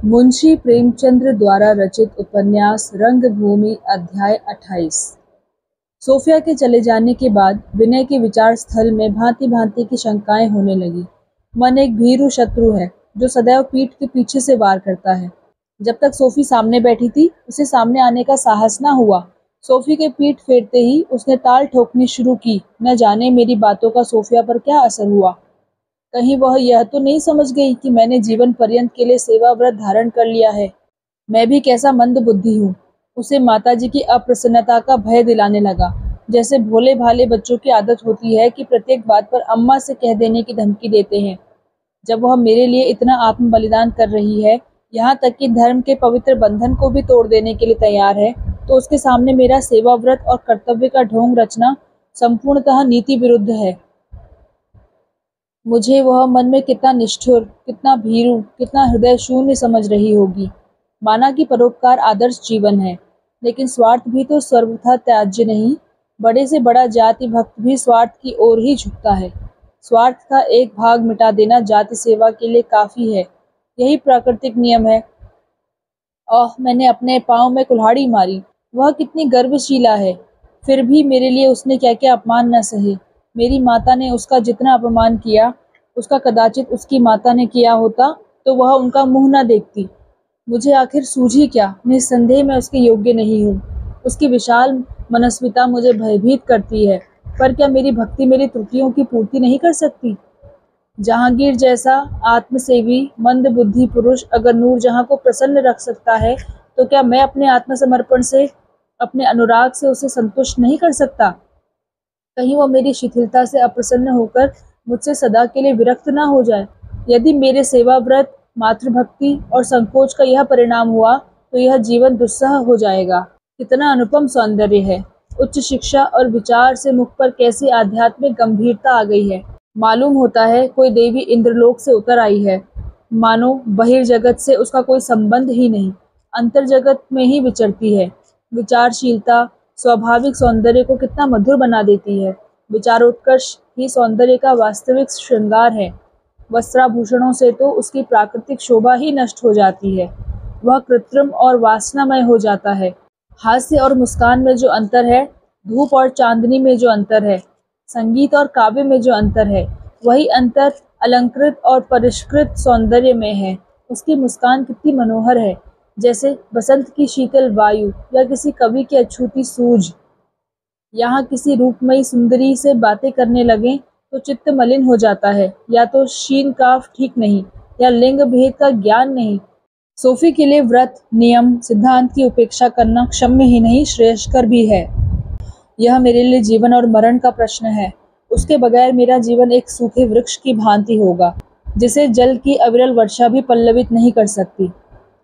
मुंशी प्रेमचंद्र द्वारा रचित उपन्यास रंगभूमि अध्याय 28। सोफिया के चले जाने के बाद विनय के विचार स्थल में भांति भांति की शंकाएं होने लगी। मन एक भीरू शत्रु है जो सदैव पीठ के पीछे से वार करता है। जब तक सोफी सामने बैठी थी उसे सामने आने का साहस न हुआ। सोफी के पीठ फेरते ही उसने ताल ठोकनी शुरू की। न जाने मेरी बातों का सोफिया पर क्या असर हुआ। कहीं वह यह तो नहीं समझ गई कि मैंने जीवन पर्यंत के लिए सेवा व्रत धारण कर लिया है। मैं भी कैसा मंद बुद्धि हूँ। उसे माताजी की अप्रसन्नता का भय दिलाने लगा। जैसे भोले भाले बच्चों की आदत होती है कि प्रत्येक बात पर अम्मा से कह देने की धमकी देते हैं। जब वह मेरे लिए इतना आत्म बलिदान कर रही है, यहाँ तक कि धर्म के पवित्र बंधन को भी तोड़ देने के लिए तैयार है, तो उसके सामने मेरा सेवा व्रत और कर्तव्य का ढोंग रचना संपूर्णतः नीति विरुद्ध है। मुझे वह मन में कितना निष्ठुर, कितना भीरू, कितना हृदय शून्य समझ रही होगी। माना कि परोपकार आदर्श जीवन है, लेकिन स्वार्थ भी तो सर्वथा त्याज्य नहीं। बड़े से बड़ा जाति भक्त भी स्वार्थ की ओर ही झुकता है। स्वार्थ का एक भाग मिटा देना जाति सेवा के लिए काफी है। यही प्राकृतिक नियम है। ओह, मैंने अपने पांव में कुल्हाड़ी मारी। वह कितनी गर्वशीला है। फिर भी मेरे लिए उसने क्या क्या अपमान न सहे। मेरी माता ने उसका जितना अपमान किया, उसका कदाचित उसकी माता ने किया होता तो वह उनका मुंह न देखती। मुझे आखिर सूझी क्या। निस्संदेह मैं उसके योग्य नहीं हूँ। उसकी विशाल मनस्विता मुझे भयभीत करती है। पर क्या मेरी भक्ति मेरी त्रुटियों की पूर्ति नहीं कर सकती? जहांगीर जैसा आत्मसेवी मंद बुद्धि पुरुष अगर नूरजहां को प्रसन्न रख सकता है, तो क्या मैं अपने आत्मसमर्पण से, अपने अनुराग से उसे संतुष्ट नहीं कर सकता? कहीं वो मेरी शिथिलता से अप्रसन्न होकर मुझसे सदा के लिए विरक्त ना हो जाए। यदि मेरे सेवा व्रत, मातृभक्ति और संकोच का यह परिणाम हुआ, तो यह जीवन दुस्सह हो जाएगा। कितना अनुपम सौंदर्य है। उच्च शिक्षा और विचार से मुख पर कैसी आध्यात्मिक गंभीरता आ गई है। मालूम होता है कोई देवी इंद्रलोक से उतर आई है। मानो बहिर्जगत से उसका कोई संबंध ही नहीं, अंतर जगत में ही विचरती है। विचारशीलता स्वाभाविक सौंदर्य को कितना मधुर बना देती है। विचारोत्कर्ष ही सौंदर्य का वास्तविक श्रृंगार है। वस्त्राभूषणों से तो उसकी प्राकृतिक शोभा ही नष्ट हो जाती है। वह कृत्रिम और वासनामय हो जाता है। हास्य और मुस्कान में जो अंतर है, धूप और चांदनी में जो अंतर है, संगीत और काव्य में जो अंतर है, वही अंतर अलंकृत और परिष्कृत सौंदर्य में है। उसकी मुस्कान कितनी मनोहर है, जैसे बसंत की शीतल वायु या किसी कवि की अछूती सूझ। यहाँ किसी रूपमयी सुंदरी से बातें करने लगे तो चित्त मलिन हो जाता है। या तो शीन काफ ठीक नहीं, या लिंग भेद का ज्ञान नहीं। सोफी के लिए व्रत, नियम, सिद्धांत की उपेक्षा करना क्षम्य ही नहीं, श्रेयस्कर भी है। यह मेरे लिए जीवन और मरण का प्रश्न है। उसके बगैर मेरा जीवन एक सूखे वृक्ष की भांति होगा, जिसे जल की अविरल वर्षा भी पल्लवित नहीं कर सकती।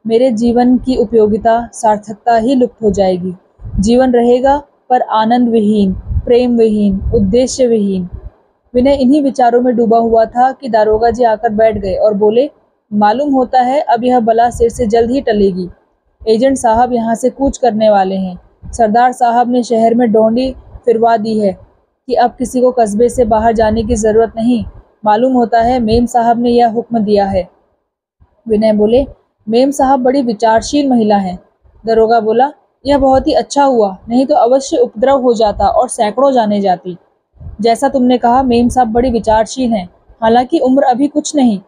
मेरे जीवन की उपयोगिता, सार्थकता ही लुप्त हो जाएगी। जीवन रहेगा पर आनंद विहीन, प्रेम विहीन, उद्देश्य विहीन। विनय इन्हीं विचारों में डूबा हुआ था कि दारोगा जी आकर बैठ गए और बोले, मालूम होता है अब यह बला सिर से जल्द ही टलेगी। एजेंट साहब यहाँ से कूच करने वाले हैं। सरदार साहब ने शहर में डोंडी फिरवा दी है कि अब किसी को कस्बे से बाहर जाने की जरूरत नहीं। मालूम होता है मेम साहब ने यह हुक्म दिया है। विनय बोले, मेम साहब बड़ी विचारशील महिला हैं। दरोगा बोला, यह बहुत ही अच्छा हुआ, नहीं तो अवश्य उपद्रव हो जाता और सैकड़ों जाने जाती। जैसा तुमने कहा, मेम साहब बड़ी विचारशील हैं, हालांकि उम्र अभी कुछ नहीं।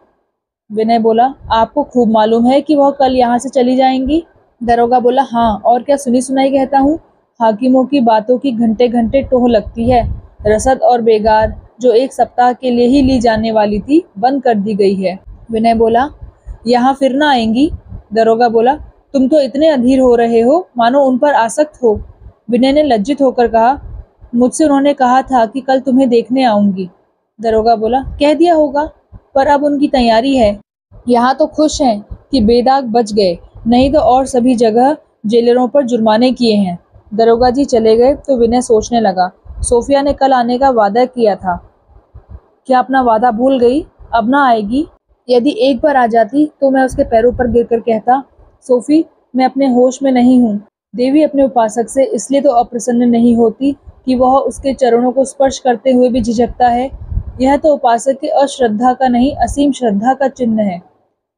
विनय बोला, आपको खूब मालूम है कि वह कल यहाँ से चली जाएंगी। दरोगा बोला, हाँ, और क्या सुनी सुनाई कहता हूँ। हाकिमों की बातों की घंटे घंटे टोह लगती है। रसद और बेगार, जो एक सप्ताह के लिए ही ली जाने वाली थी, बंद कर दी गई है। विनय बोला, यहाँ फिर ना आएंगी। दरोगा बोला, तुम तो इतने अधीर हो रहे हो मानो उन पर आसक्त हो। विनय ने लज्जित होकर कहा, मुझसे उन्होंने कहा था कि कल तुम्हें देखने आऊंगी। दरोगा बोला, कह दिया होगा, पर अब उनकी तैयारी है। यहाँ तो खुश हैं कि बेदाग बच गए, नहीं तो और सभी जगह जेलरों पर जुर्माने किए हैं। दरोगा जी चले गए तो विनय सोचने लगा, सोफिया ने कल आने का वादा किया था। क्या अपना वादा भूल गई? अब ना आएगी? यदि एक बार आ जाती तो मैं उसके पैरों पर गिरकर कहता, सोफी, मैं अपने होश में नहीं हूँ। देवी अपने उपासक से इसलिए तो अप्रसन्न नहीं होती कि वह उसके चरणों को स्पर्श करते हुए भी झिझकता है। यह तो उपासक की अश्रद्धा का नहीं, असीम श्रद्धा का चिन्ह है।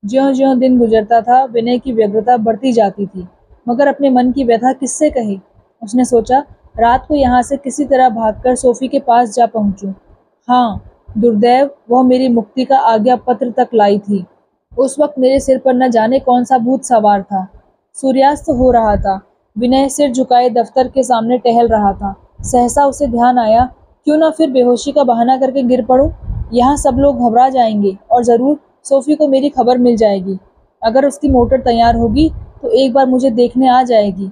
ज्यों-ज्यों दिन गुजरता था, विनय की व्यग्रता बढ़ती जाती थी, मगर अपने मन की व्यथा किससे कहे? उसने सोचा, रात को यहाँ से किसी तरह भागकर सोफी के पास जा पहुँचूं। हाँ, दुर्दैव वह मेरी मुक्ति का आज्ञा पत्र तक लाई थी। उस वक्त मेरे सिर पर न जाने कौन सा भूत सवार था। सूर्यास्त हो रहा था। विनय सिर झुकाए दफ्तर के सामने टहल रहा था। सहसा उसे ध्यान आया, क्यों ना फिर बेहोशी का बहाना करके गिर पड़ूं। यहाँ सब लोग घबरा जाएंगे और ज़रूर सोफी को मेरी खबर मिल जाएगी। अगर उसकी मोटर तैयार होगी तो एक बार मुझे देखने आ जाएगी।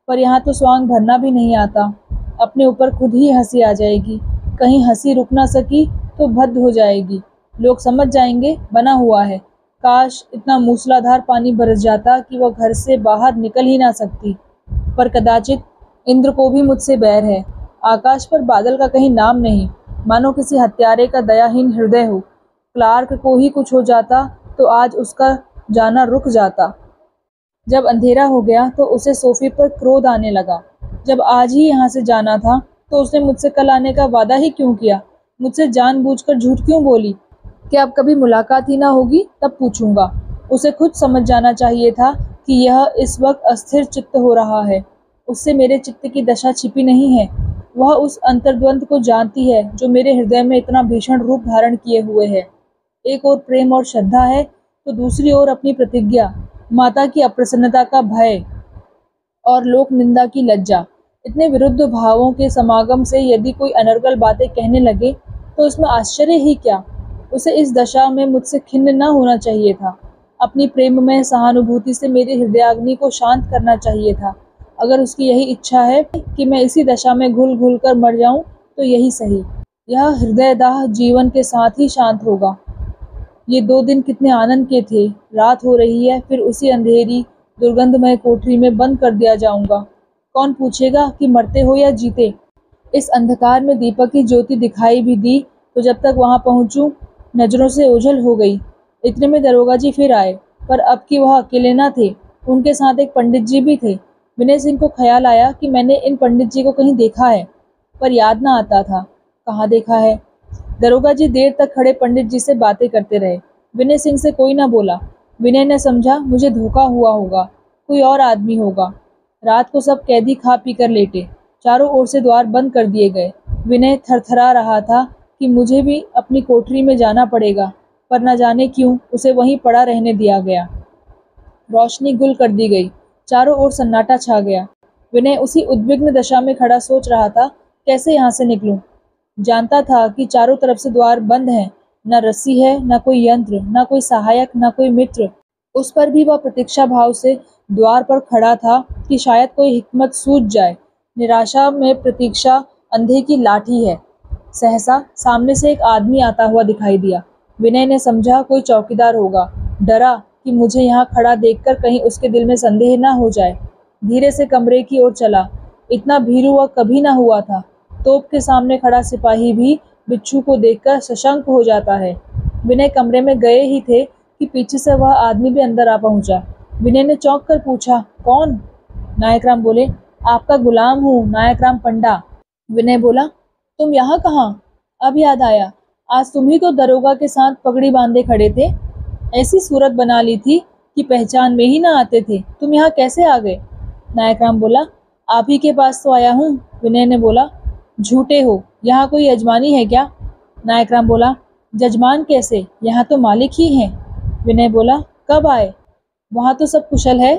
पर यहाँ तो स्वांग भरना भी नहीं आता। अपने ऊपर खुद ही हंसी आ जाएगी। कहीं हंसी रुक ना सकी तो भद्द हो जाएगी। लोग समझ जाएंगे बना हुआ है। काश इतना मूसलाधार पानी बरस जाता कि वह घर से बाहर निकल ही ना सकती। पर कदाचित इंद्र को भी मुझसे बैर है। आकाश पर बादल का कहीं नाम नहीं, मानो किसी हत्यारे का दयाहीन हृदय हो। क्लार्क को ही कुछ हो जाता तो आज उसका जाना रुक जाता। जब अंधेरा हो गया तो उसे सोफी पर क्रोध आने लगा। जब आज ही यहाँ से जाना था तो उसने मुझसे कल आने का वादा ही क्यों किया? मुझसे जानबूझकर झूठ क्यों बोली? कि अब कभी मुलाकात ही ना होगी तब पूछूंगा। उसे खुद समझ जाना चाहिए था कि यह इस वक्त अस्थिर चित्त हो रहा है। उससे मेरे चित्त की दशा छिपी नहीं है। वह उस अंतर्द्वंद को जानती है जो मेरे हृदय में इतना भीषण रूप धारण किए हुए है। एक ओर प्रेम और श्रद्धा है तो दूसरी ओर अपनी प्रतिज्ञा, माता की अप्रसन्नता का भय और लोक निंदा की लज्जा। इतने विरुद्ध भावों के समागम से यदि कोई अनर्गल बातें कहने लगे तो उसमें आश्चर्य ही क्या। उसे इस दशा में मुझसे खिन्न न होना चाहिए था। अपनी प्रेम में सहानुभूति से मेरी हृदयाग्नि को शांत करना चाहिए था। अगर उसकी यही इच्छा है कि मैं इसी दशा में घुल घुल कर मर जाऊं तो यही सही। यह हृदयदाह जीवन के साथ ही शांत होगा। ये 2 दिन कितने आनंद के थे। रात हो रही है, फिर उसी अंधेरी दुर्गंधमय कोठरी में बंद कर दिया जाऊंगा। कौन पूछेगा कि मरते हो या जीते। इस अंधकार में दीपक की ज्योति दिखाई भी दी तो जब तक वहां पहुंचूं नजरों से ओझल हो गई। इतने में दरोगा जी फिर आए, पर अब कि वह अकेले न थे, उनके साथ एक पंडित जी भी थे। विनय सिंह को ख्याल आया कि मैंने इन पंडित जी को कहीं देखा है, पर याद न आता था कहाँ देखा है। दरोगा जी देर तक खड़े पंडित जी से बातें करते रहे। विनय सिंह से कोई न बोला। विनय ने समझा मुझे धोखा हुआ होगा, कोई और आदमी होगा। रात को सब कैदी खा पी कर लेटे। चारों ओर से द्वार बंद कर दिए गए। विनय थरथरा रहा था कि मुझे भी अपनी कोठरी में जाना पड़ेगा, पर न जाने क्यों उसे वहीं पड़ा रहने दिया गया। रोशनी गुल कर दी गई। चारों ओर सन्नाटा छा गया। विनय उसी उद्विग्न दशा में खड़ा सोच रहा था, कैसे यहाँ से निकलूं। जानता था कि चारों तरफ से द्वार बंद हैं। न रस्सी है, न कोई यंत्र, न कोई सहायक, न कोई मित्र। उस पर भी वह प्रतीक्षा भाव से द्वार पर खड़ा था कि शायद कोई हिकमत सूझ जाए। निराशा में प्रतीक्षा अंधे की लाठी है। सहसा सामने से एक आदमी आता हुआ दिखाई दिया। विनय ने समझा कोई चौकीदार होगा। डरा कि मुझे यहाँ खड़ा देखकर कहीं उसके दिल में संदेह न हो जाए। धीरे से कमरे की ओर चला। इतना भीरू वह कभी न हुआ था। तोप के सामने खड़ा सिपाही भी बिच्छू को देखकर सशंक हो जाता है। विनय कमरे में गए ही थे कि पीछे से वह आदमी भी अंदर आ पहुंचा। विनय ने चौंक कर पूछा, कौन? नायकराम बोले, आपका गुलाम हूँ, नायकराम पंडा। विनय बोला, तुम यहाँ कहाँ? अब याद आया, आज तुम ही तो दरोगा के साथ पगड़ी बांधे खड़े थे। ऐसी सूरत बना ली थी कि पहचान में ही ना आते थे। तुम यहाँ कैसे आ गए? नायकराम बोला, आप ही के पास तो आया हूँ। विनय ने बोला, झूठे हो, यहाँ कोई यजमानी है क्या? नायकराम बोला, जजमान कैसे, यहाँ तो मालिक ही हैं। विनय बोला, कब आए? वहाँ तो सब कुशल है।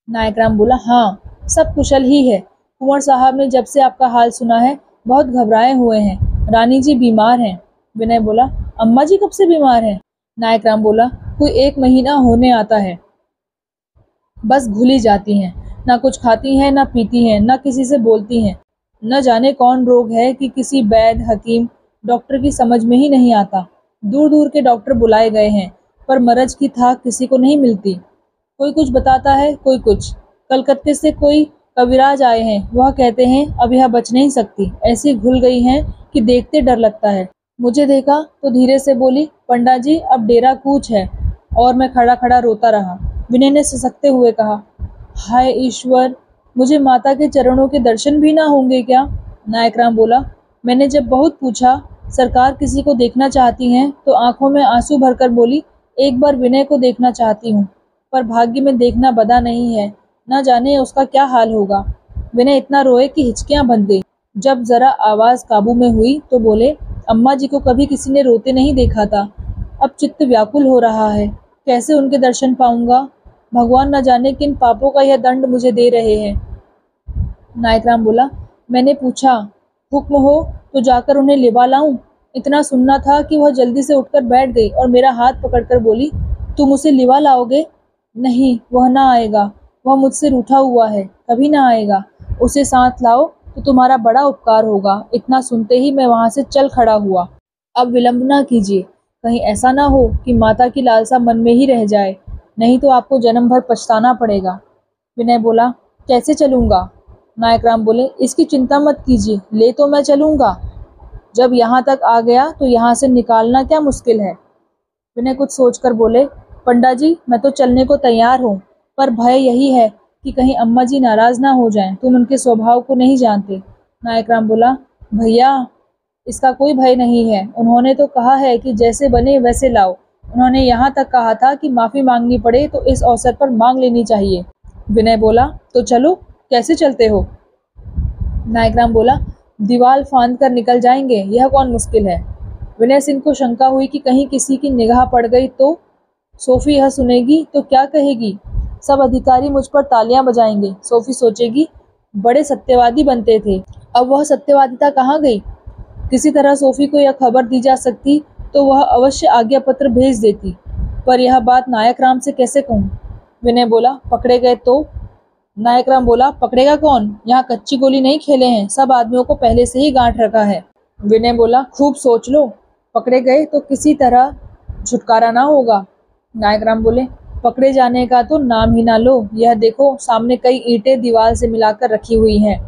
नायकराम बोला, हाँ, सब कुशल ही है। कुंवर साहब ने जब से आपका हाल सुना है बहुत घबराए हुए हैं। रानी जी बीमार हैं। विनय बोला, अम्मा जी कब से बीमार हैं? नायकराम बोला, कोई 1 महीना होने आता है। बस घुली जाती हैं, ना कुछ खाती हैं, ना पीती हैं, ना किसी से बोलती हैं। न जाने कौन रोग है कि किसी वैद्य, हकीम, डॉक्टर की समझ में ही नहीं आता। दूर दूर के डॉक्टर बुलाए गए हैं, पर मरज की थाक किसी को नहीं मिलती। कोई कुछ बताता है, कोई कुछ। कलकत्ते से कोई कविराज आए हैं, वह कहते हैं अब यह बच नहीं सकती। ऐसी घुल गई हैं कि देखते डर लगता है। मुझे देखा तो धीरे से बोली, पंडा जी अब डेरा कूच है। और मैं खड़ा खड़ा रोता रहा। विनय ने सिसकते हुए कहा, हाय ईश्वर, मुझे माता के चरणों के दर्शन भी ना होंगे क्या? नायकराम बोला, मैंने जब बहुत पूछा, सरकार किसी को देखना चाहती हैं, तो आंखों में आंसू भरकर बोली, एक बार विनय को देखना चाहती हूँ, पर भाग्य में देखना बदा नहीं है, न जाने उसका क्या हाल होगा। विनय इतना रोए कि हिचकियां बंध गई। जब जरा आवाज काबू में हुई तो बोले, अम्मा जी को कभी किसी ने रोते नहीं देखा था। अब चित्त व्याकुल हो रहा है, कैसे उनके दर्शन पाऊंगा। भगवान न जाने किन पापों का यह दंड मुझे दे रहे हैं। नायकराम बोला, मैंने पूछा, हुक्म हो तो जाकर उन्हें लिवा लाऊं। इतना सुनना था कि वह जल्दी से उठकर बैठ गई और मेरा हाथ पकड़कर बोली, तुम उसे लिवा लाओगे? नहीं, वह ना आएगा, वह मुझसे रूठा हुआ है, कभी ना आएगा। उसे साथ लाओ तो तुम्हारा बड़ा उपकार होगा। इतना सुनते ही मैं वहां से चल खड़ा हुआ। अब विलंब ना कीजिए, कहीं ऐसा ना हो कि माता की लालसा मन में ही रह जाए, नहीं तो आपको जन्म भर पछताना पड़ेगा। विनय बोला, कैसे चलूंगा? नायकराम बोले, इसकी चिंता मत कीजिए, ले तो मैं चलूंगा। जब यहाँ तक आ गया तो यहाँ से निकालना क्या मुश्किल है। विनय कुछ सोचकर बोले, पंडा जी, मैं तो चलने को तैयार हूँ, पर भय यही है कि कहीं अम्मा जी नाराज ना हो जाएं, तुम उनके स्वभाव को नहीं जानते। नायकराम बोला, भैया, इसका कोई भय नहीं है, उन्होंने तो कहा है कि जैसे बने वैसे लाओ। उन्होंने यहाँ तक कहा था कि माफी मांगनी पड़े तो इस अवसर पर मांग लेनी चाहिए। विनय बोला, तो चलो, कैसे चलते हो? नायकराम बोला, दीवाल फांद कर निकल जाएंगे, यह कौन मुश्किल है। विनय सिंह को शंका हुई कि कहीं किसी की निगाह पड़ गई तो सोफी यह सुनेगी तो क्या कहेगी। सब अधिकारी मुझ पर तालियां बजाएंगे। सोफी सोचेगी, बड़े सत्यवादी बनते थे, अब वह सत्यवादिता कहाँ गई। किसी तरह सोफी को यह खबर दी जा सकती तो वह अवश्य आज्ञा पत्र भेज देती, पर यह बात नायकराम से कैसे कहूँ। विनय बोला, पकड़े गए तो? नायकराम बोला, पकड़ेगा कौन, यहाँ कच्ची गोली नहीं खेले हैं, सब आदमियों को पहले से ही गांठ रखा है। विनय बोला, खूब सोच लो, पकड़े गए तो किसी तरह छुटकारा ना होगा। नायकराम बोले, पकड़े जाने का तो नाम ही ना लो। यह देखो, सामने कई ईंटें दीवार से मिलाकर रखी हुई हैं,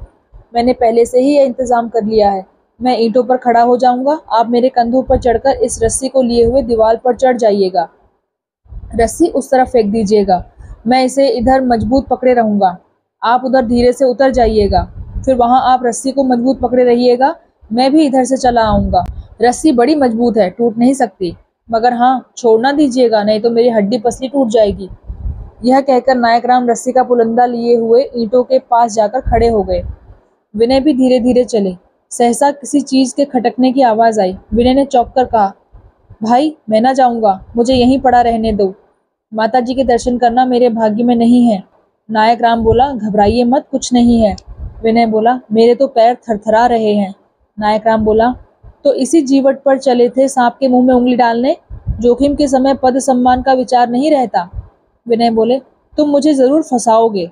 मैंने पहले से ही यह इंतजाम कर लिया है। मैं ईंटों पर खड़ा हो जाऊंगा, आप मेरे कंधों पर चढ़कर इस रस्सी को लिए हुए दीवार पर चढ़ जाइएगा, रस्सी उस तरफ फेंक दीजिएगा, मैं इसे इधर मजबूत पकड़े रहूंगा, आप उधर धीरे से उतर जाइएगा, फिर वहां आप रस्सी को मजबूत पकड़े रहिएगा, मैं भी इधर से चला आऊंगा। रस्सी बड़ी मजबूत है, टूट नहीं सकती, मगर हाँ, छोड़ना दीजिएगा, नहीं तो मेरी हड्डी पसली टूट जाएगी। यह कहकर नायकराम रस्सी का पुलंदा लिए हुए ईंटों के पास जाकर खड़े हो गए। विनय भी धीरे धीरे चले। सहसा किसी चीज के खटकने की आवाज आई। विनय ने चौंक कर कहा, भाई, मैं ना जाऊंगा, मुझे यहीं पड़ा रहने दो, माता जी के दर्शन करना मेरे भाग्य में नहीं है। नायकराम बोला, घबराइए मत, कुछ नहीं है। विनय बोला, मेरे तो पैर थरथरा रहे हैं। नायकराम बोला, तो इसी जीवट पर चले थे सांप के मुंह में उंगली डालने, जोखिम के समय पद सम्मान का विचार नहीं रहता। विनय बोले, तुम मुझे जरूर फंसाओगे।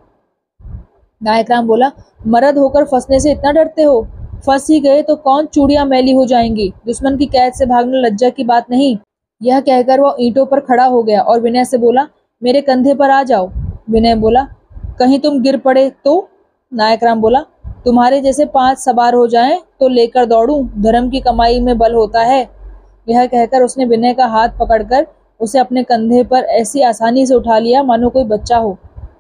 नायकराम बोला, मर्द होकर फंसने से इतना डरते हो? फंस ही गए तो कौन चूड़ियां मैली हो जाएंगी, दुश्मन की कैद से भागना लज्जा की बात नहीं। यह कहकर वह ईंटों पर खड़ा हो गया और विनय से बोला, मेरे कंधे पर आ जाओ। विनय बोला, कहीं तुम गिर पड़े तो? नायकराम बोला, तुम्हारे जैसे 5 सवार हो जाएं तो लेकर दौड़ूं, धर्म की कमाई में बल होता है। यह कहकर उसने विनय का हाथ पकड़कर उसे अपने कंधे पर ऐसी आसानी से उठा लिया मानो कोई बच्चा हो।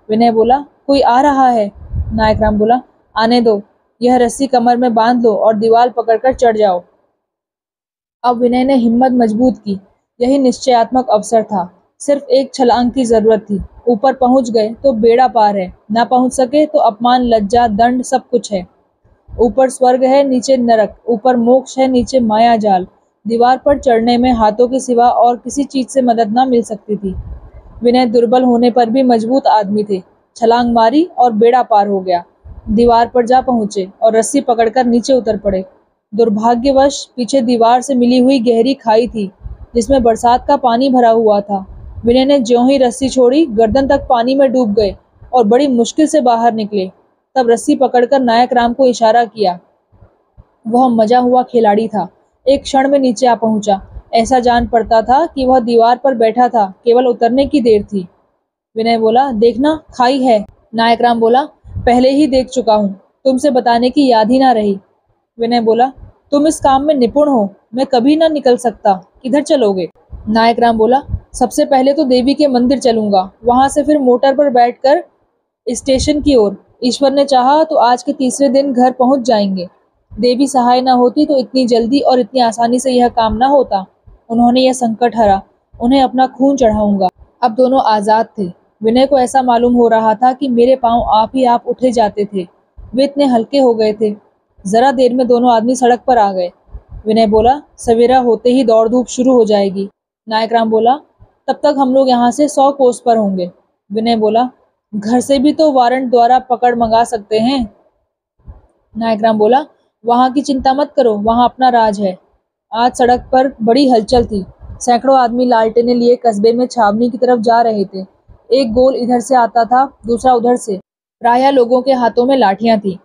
विनय बोला, कोई आ रहा है। नायकराम बोला, आने दो, यह रस्सी कमर में बांध लो और दीवार पकड़कर चढ़ जाओ। अब विनय ने हिम्मत मजबूत की। यही निश्चयात्मक अवसर था, सिर्फ एक छलांग की जरूरत थी। ऊपर पहुंच गए तो बेड़ा पार है, ना पहुंच सके तो अपमान, लज्जा, दंड सब कुछ है। ऊपर स्वर्ग है, नीचे नरक, ऊपर मोक्ष है, नीचे माया जाल। दीवार पर चढ़ने में हाथों के सिवा और किसी चीज से मदद ना मिल सकती थी। विनय दुर्बल होने पर भी मजबूत आदमी थे। छलांग मारी और बेड़ा पार हो गया। दीवार पर जा पहुंचे और रस्सी पकड़कर नीचे उतर पड़े। दुर्भाग्यवश पीछे दीवार से मिली हुई गहरी खाई थी, जिसमें बरसात का पानी भरा हुआ था। विनय ने ज्यों ही रस्सी छोड़ी, गर्दन तक पानी में डूब गए और बड़ी मुश्किल से बाहर निकले। तब रस्सी पकड़कर नायकराम को इशारा किया। वह मजा हुआ खिलाड़ी था, एक क्षण में नीचे आ पहुंचा। ऐसा जान पड़ता था कि वह दीवार पर बैठा था, केवल उतरने की देर थी। विनय बोला, देखना, खाई है। नायकराम बोला, पहले ही देख चुका हूँ, तुमसे बताने की याद ही ना रही। विनय बोला, तुम इस काम में निपुण हो, मैं कभी ना निकल सकता, किधर चलोगे? नायकराम बोला, सबसे पहले तो देवी के मंदिर चलूंगा, वहां से फिर मोटर पर बैठकर स्टेशन की ओर। ईश्वर ने चाहा तो आज के तीसरे दिन घर पहुंच जाएंगे। देवी सहाय ना होती तो इतनी जल्दी और इतनी आसानी से यह काम ना होता। उन्होंने यह संकट हरा, उन्हें अपना खून चढ़ाऊंगा। अब दोनों आजाद थे। विनय को ऐसा मालूम हो रहा था कि मेरे पांव आप ही आप उठे जाते थे। वे इतने हल्के हो गए थे। जरा देर में दोनों आदमी सड़क पर आ गए। विनय बोला, सवेरा होते ही दौड़ धूप शुरू हो जाएगी। नायकराम बोला, तब तक हम लोग यहाँ से 100 कोस पर होंगे। विनय बोला, घर से भी तो वारंट द्वारा पकड़ मंगा सकते हैं। नायकराम बोला, वहां की चिंता मत करो, वहां अपना राज है। आज सड़क पर बड़ी हलचल थी। सैकड़ों आदमी लालटेनें लिए कस्बे में छावनी की तरफ जा रहे थे। एक गोल इधर से आता था, दूसरा उधर से। प्रायः लोगों के हाथों में लाठियां थी।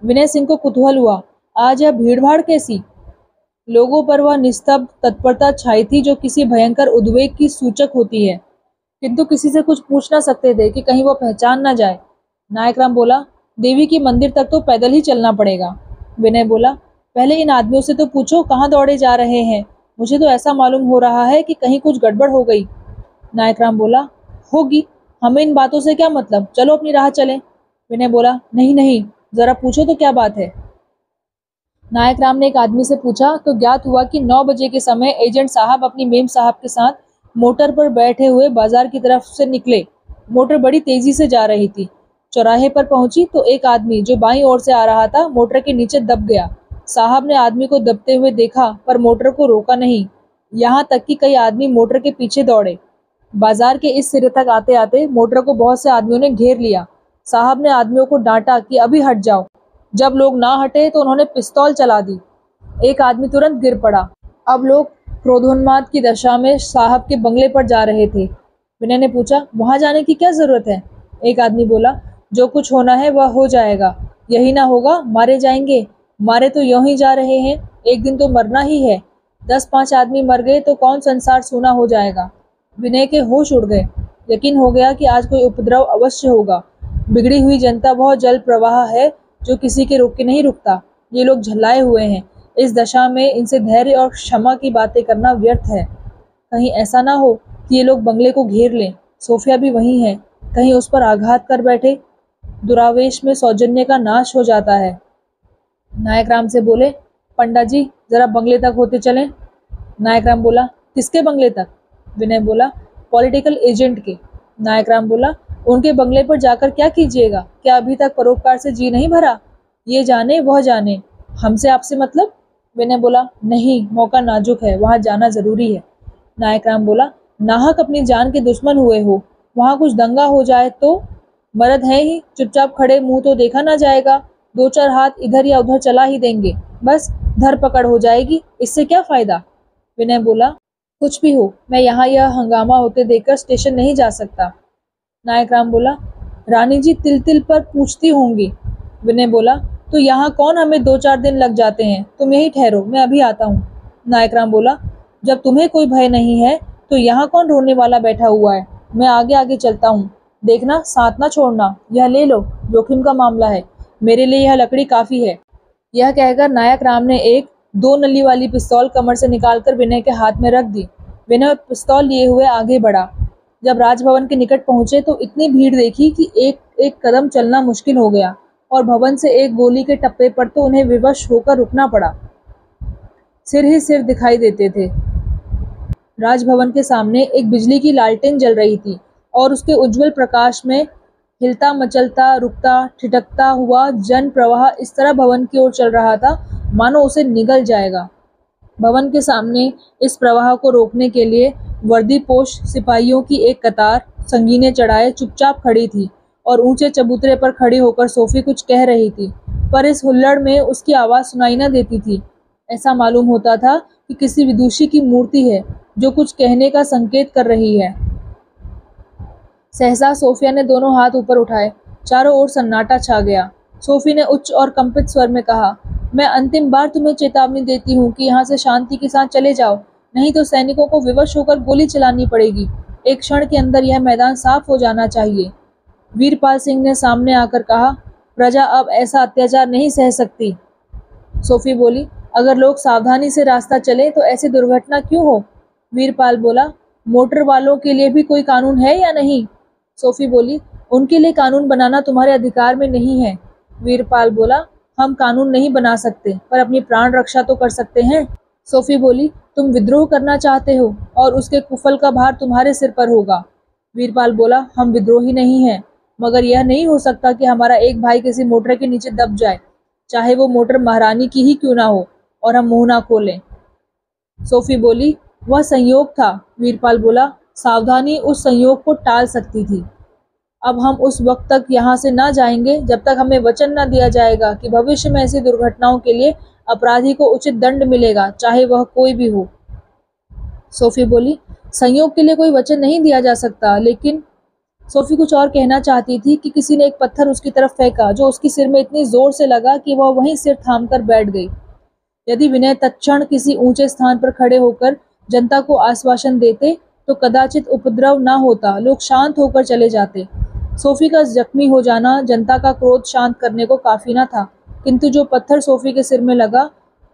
विनय सिंह को कुतूहल हुआ, आज यह भीड़ भाड़ कैसी? लोगों पर वह निस्तब्ध तत्परता छाई थी जो किसी भयंकर उद्वेग की सूचक होती है, किंतु किसी से कुछ पूछ न सकते थे कि कहीं वो पहचान न जाए। नायकराम बोला, देवी की मंदिर तक तो पैदल ही चलना पड़ेगा। विनय बोला, पहले इन आदमियों से तो पूछो कहाँ दौड़े जा रहे हैं। मुझे तो ऐसा मालूम हो रहा है कि कहीं कुछ गड़बड़ हो गई। नायकराम बोला, होगी, हमें इन बातों से क्या मतलब, चलो अपनी राह चलें। विनय बोला, नहीं नहीं, जरा पूछो तो क्या बात है। नायकराम ने एक आदमी से पूछा तो ज्ञात हुआ कि 9 बजे के समय एजेंट साहब अपनी मेम साहब के साथ मोटर पर बैठे हुए बाजार की तरफ से निकले। मोटर बड़ी तेजी से जा रही थी। चौराहे पर पहुंची तो एक आदमी जो बाईं ओर से आ रहा था मोटर के नीचे दब गया। साहब ने आदमी को दबते हुए देखा पर मोटर को रोका नहीं। यहाँ तक कि कई आदमी मोटर के पीछे दौड़े। बाजार के इस सिरे तक आते आते मोटर को बहुत से आदमियों ने घेर लिया। साहब ने आदमियों को डांटा कि अभी हट जाओ। जब लोग ना हटे तो उन्होंने पिस्तौल चला दी। एक आदमी तुरंत गिर पड़ा। अब लोग क्रोधोन्माद की दशा में साहब के बंगले पर जा रहे थे। विनय ने पूछा, वहां जाने की क्या जरूरत है? एक आदमी बोला, जो कुछ होना है वह हो जाएगा। यही ना होगा, मारे जाएंगे। मारे तो यूं ही जा रहे हैं, एक दिन तो मरना ही है। 10-5 आदमी मर गए तो कौन संसार सूना हो जाएगा। विनय के होश उड़ गए। यकीन हो गया कि आज कोई उपद्रव अवश्य होगा। बिगड़ी हुई जनता बहुत जल प्रवाह है जो किसी के रोक के नहीं रुकता। ये लोग झल्लाए हुए हैं। इस दशा में इनसे धैर्य और क्षमा की बातें करना व्यर्थ है। कहीं ऐसा ना हो कि ये लोग बंगले को घेर लें। सोफिया भी वहीं है, कहीं उस पर आघात कर बैठे। दुरावेश में सौजन्य का नाश हो जाता है। नायकराम से बोले, पंडा जी जरा बंगले तक होते चलें। नायकराम बोला, किसके बंगले तक? विनय बोला, पॉलिटिकल एजेंट के। नायकराम बोला, उनके बंगले पर जाकर क्या कीजिएगा? क्या अभी तक परोपकार से जी नहीं भरा? ये जाने वह जाने, हमसे आपसे मतलब? विनय बोला, नहीं, मौका नाजुक है, वहां जाना जरूरी है। नायकराम बोला, नाहक अपनी जान के दुश्मन हुए हो, वहां कुछ दंगा हो जाए तो? मर्द है ही, चुपचाप खड़े मुंह तो देखा ना जाएगा। 2-4 हाथ इधर या उधर चला ही देंगे, बस धरपकड़ हो जाएगी, इससे क्या फायदा? विनय बोला, कुछ भी हो, मैं यहाँ यह हंगामा होते देखकर स्टेशन नहीं जा सकता। नायकराम बोला, रानी जी तिल तिल पर पूछती होंगी। विनय बोला, तो यहाँ कौन, हमें 2-4 दिन लग जाते हैं, तुम यही ठहरो, मैं अभी आता हूँ। नायकराम बोला, जब तुम्हें कोई भय नहीं है तो यहाँ कौन रोने वाला बैठा हुआ है? मैं आगे आगे चलता हूँ, देखना साथ ना छोड़ना। यह ले लो, जोखिम का मामला है, मेरे लिए यह लकड़ी काफी है। यह कहकर नायकराम ने एक 2 नली वाली पिस्तौल कमर से निकालकर विनय के हाथ में रख दी। विनय पिस्तौल लिए हुए आगे बढ़ा। जब राजभवन के निकट पहुंचे तो इतनी भीड़ देखी कि एक एक कदम चलना मुश्किल हो गया और भवन से एक गोली के टप्पे पर तो उन्हें विवश होकर रुकना पड़ा। सिर ही सिर दिखाई देते थे। राजभवन के सामने एक बिजली की लालटेन जल रही थी और उसके उज्जवल प्रकाश में हिलता मचलता रुकता ठिठकता हुआ जन प्रवाह इस तरह भवन की ओर चल रहा था मानो उसे निगल जाएगा। भवन के सामने इस प्रवाह को रोकने के लिए वर्दीपोश सिपाहियों की एक कतार संगीने चढ़ाए चुपचाप खड़ी थी और ऊंचे चबूतरे पर खड़ी होकर सोफी कुछ कह रही थी, पर इस हुल्लड़ में उसकी आवाज सुनाई न देती थी। ऐसा मालूम होता था कि किसी विदुषी की मूर्ति है जो कुछ कहने का संकेत कर रही है। सहसा सोफिया ने दोनों हाथ ऊपर उठाए। चारों ओर सन्नाटा छा गया। सोफी ने उच्च और कंपित स्वर में कहा, मैं अंतिम बार तुम्हें चेतावनी देती हूँ कि यहाँ से शांति के साथ चले जाओ, नहीं तो सैनिकों को विवश होकर गोली चलानी पड़ेगी। एक क्षण के अंदर यह मैदान साफ हो जाना चाहिए। वीरपाल सिंह ने सामने आकर कहा, प्रजा अब ऐसा अत्याचार नहीं सह सकती। सोफी बोली, अगर लोग सावधानी से रास्ता चले तो ऐसी दुर्घटना क्यों हो? वीरपाल बोला, मोटर वालों के लिए भी कोई कानून है या नहीं? सोफी बोली, उनके लिए कानून बनाना तुम्हारे अधिकार में नहीं है। वीरपाल बोला, हम कानून नहीं बना सकते पर अपनी प्राण रक्षा तो कर सकते हैं। सोफी बोली, तुम विद्रोह करना चाहते हो और उसके कुफल का भार तुम्हारे सिर पर होगा। वीरपाल बोला, हम विद्रोही नहीं हैं, मगर यह नहीं हो सकता कि हमारा एक भाई किसी मोटर के नीचे दब जाए, चाहे वो मोटर महारानी की ही क्यों ना हो, और हम मुंह ना खोलें। सोफी बोली, वह संयोग था। वीरपाल बोला, सावधानी उस संयोग को टाल सकती थी। अब हम उस वक्त तक यहाँ से ना जाएंगे जब तक हमें वचन न दिया जाएगा कि भविष्य में ऐसी दुर्घटनाओं के लिए अपराधी को उचित दंड मिलेगा, चाहे वह कोई भी हो। सोफी बोली, संयोग के लिए कोई वचन नहीं दिया जा सकता, लेकिन सोफी कुछ और कहना चाहती थी कि किसी ने एक पत्थर उसकी तरफ फेंका, जो उसके सिर में इतनी जोर से लगा कि वह वहीं सिर थाम कर बैठ गई। यदि विनय तत्क्षण किसी ऊंचे स्थान पर खड़े होकर जनता को आश्वासन देते तो कदाचित उपद्रव न होता, लोग शांत होकर चले जाते। सोफी का जख्मी हो जाना जनता का क्रोध शांत करने को काफी न था, किंतु जो पत्थर सोफी के सिर में लगा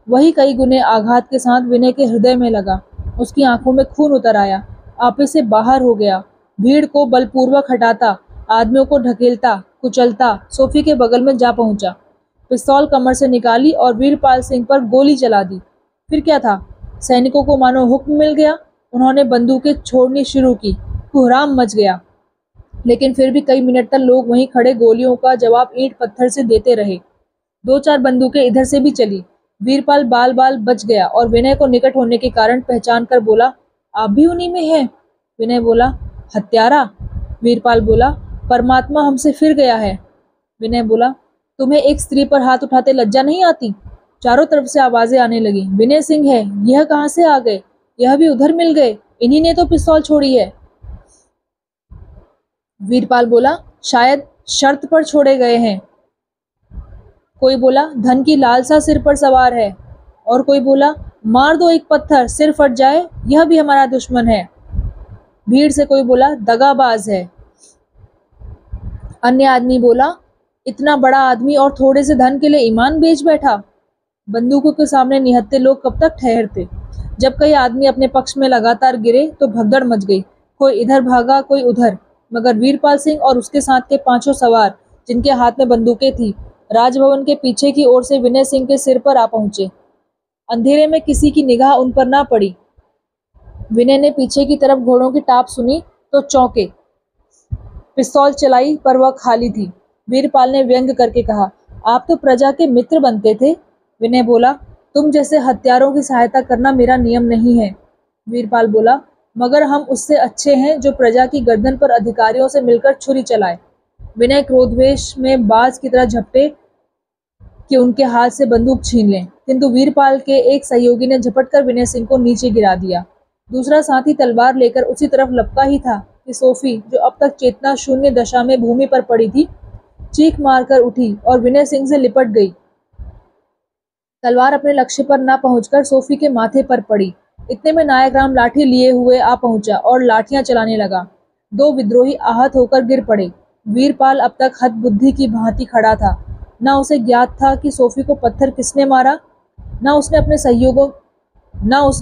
वही कई गुने आघात के साथ विनय के हृदय में लगा। उसकी आंखों में खून उतर आया, आपे से बाहर हो गया। भीड़ को बलपूर्वक हटाता, आदमियों को ढकेलता कुचलता सोफी के बगल में जा पहुंचा, पिस्तौल कमर से निकाली और वीरपाल सिंह पर गोली चला दी। फिर क्या था, सैनिकों को मानो हुक्म मिल गया, उन्होंने बंदूकें छोड़नी शुरू की। कोहराम मच गया, लेकिन फिर भी कई मिनट तक लोग वहीं खड़े गोलियों का जवाब ईंट पत्थर से देते रहे। 2-4 बंदूकें इधर से भी चली। वीरपाल बाल बाल बच गया और विनय को निकट होने के कारण पहचान कर बोला, आप भी उन्हीं में हैं? विनय बोला, हत्यारा। वीरपाल बोला, परमात्मा हमसे फिर गया है। विनय बोला, तुम्हें एक स्त्री पर हाथ उठाते लज्जा नहीं आती? चारों तरफ से आवाजें आने लगी, विनय सिंह है, यह कहां से आ गए, यह भी उधर मिल गए, इन्हीं ने तो पिस्तौल छोड़ी है। वीरपाल बोला, शायद शर्त पर छोड़े गए हैं। कोई बोला, धन की लालसा सिर पर सवार है, और कोई बोला, मार दो एक पत्थर, सिर फट जाए, यह भी हमारा दुश्मन है। भीड़ से कोई बोला, दगाबाज है। अन्य आदमी बोला, इतना बड़ा आदमी और थोड़े से धन के लिए ईमान बेच बैठा। बंदूकों के सामने निहत्थे लोग कब तक ठहरते? जब कई आदमी अपने पक्ष में लगातार गिरे तो भगदड़ मच गई, कोई इधर भागा कोई उधर, मगर वीरपाल सिंह और उसके साथ के 5 सवार, जिनके हाथ में बंदूकें थी, राजभवन के पीछे की ओर से विनय सिंह के सिर पर आ पहुंचे। अंधेरे में किसी की निगाह उन पर ना पड़ी। विनय ने पीछे की तरफ घोड़ों की टाप सुनी तो चौंके। पिस्तौल चलाई पर वह खाली थी। वीरपाल ने व्यंग करके कहा, आप तो प्रजा के मित्र बनते थे। विनय बोला, तुम जैसे हत्यारों की सहायता करना मेरा नियम नहीं है। वीरपाल बोला, मगर हम उससे अच्छे हैं जो प्रजा की गर्दन पर अधिकारियों से मिलकर छुरी चलाए। विनय क्रोधवेश में बाज की तरह झपटे कि उनके हाथ से बंदूक छीन लें, किंतु वीरपाल के एक सहयोगी ने झपटकर विनय सिंह को नीचे गिरा दिया। दूसरा साथी तलवार लेकर उसी तरफ लपका ही था कि सोफी, जो अब तक चेतना शून्य दशा में भूमि पर पड़ी थी, चीख मारकर उठी और विनय सिंह से लिपट गई। तलवार अपने लक्ष्य पर न पहुंचकर सोफी के माथे पर पड़ी। इतने में नायकराम लाठी लिए हुए आ पहुंचा और लाठियां चलाने लगा। 2 विद्रोही आहत होकर गिर पड़े। वीरपाल अब तक हतबुद्धि की भांति खड़ा था। न उसे ज्ञात था कि सोफी को पत्थर किसने मारा, न उसने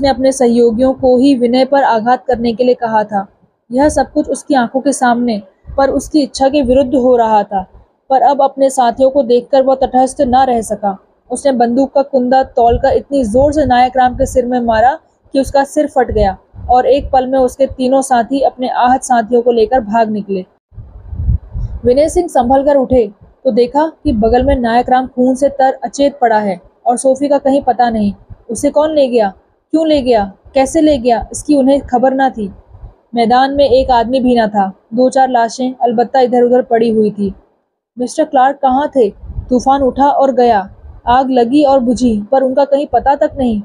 अपने सहयोगियों को ही विनय पर आघात करने के लिए कहा था। यह सब कुछ उसकी आंखों के सामने, पर उसकी इच्छा के विरुद्ध हो रहा था। पर अब अपने साथियों को देखकर वह तटस्थ न रह सका। उसने बंदूक का कुंदा तोड़कर इतनी जोर से नायकराम के सिर में मारा कि उसका सिर फट गया और एक पल में उसके तीनों साथी अपने आहत साथियों को लेकर भाग निकले। विनय सिंह संभल कर उठे तो देखा कि बगल में नायकराम खून से तर अचेत पड़ा है और सोफी का कहीं पता नहीं। उसे कौन ले गया, क्यों ले गया, कैसे ले गया, इसकी उन्हें खबर न थी। मैदान में एक आदमी भी न था। 2-4 लाशें अलबत्ता इधर उधर पड़ी हुई थी। मिस्टर क्लार्क कहाँ थे? तूफान उठा और गया, आग लगी और बुझी, पर उनका कहीं पता तक नहीं।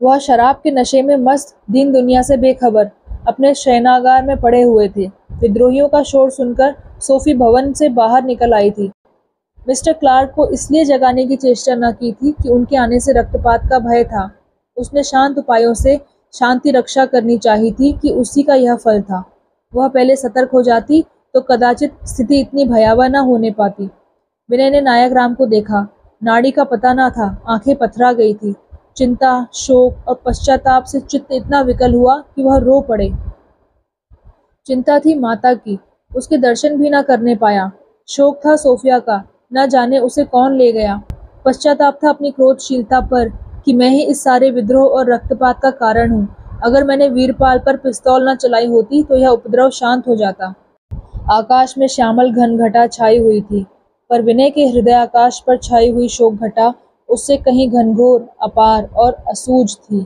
वह शराब के नशे में मस्त, दीन दुनिया से बेखबर, अपने शयनागार में पड़े हुए थे। विद्रोहियों का शोर सुनकर सोफी भवन से बाहर निकल आई थी। मिस्टर क्लार्क को इसलिए जगाने की चेष्टा न की थी कि उनके आने से रक्तपात का भय था। उसने शांत उपायों से शांति रक्षा करनी चाहिए थी कि उसी का यह फल था। वह पहले सतर्क हो जाती तो कदाचित स्थिति इतनी भयावह न होने पाती। विनय ने नायकराम को देखा। नाड़ी का पता न था, आंखें पथरा गई थी। चिंता, शोक और पश्चाताप से चित्त इतना विकल हुआ कि वह रो पड़े। चिंता थी माता की, उसके दर्शन भी न करने पाया। शोक था सोफिया का, न जाने उसे कौन ले गया। पश्चाताप था अपनी क्रोधशीलता पर, कि मैं ही इस सारे विद्रोह और रक्तपात का कारण हूँ। अगर मैंने वीरपाल पर पिस्तौल न चलाई होती तो यह उपद्रव शांत हो जाता। आकाश में श्यामल घनघटा छाई हुई थी, पर विनय के हृदय आकाश पर छाई हुई शोक घटा उससे कहीं घनघोर, अपार और असूझ थी।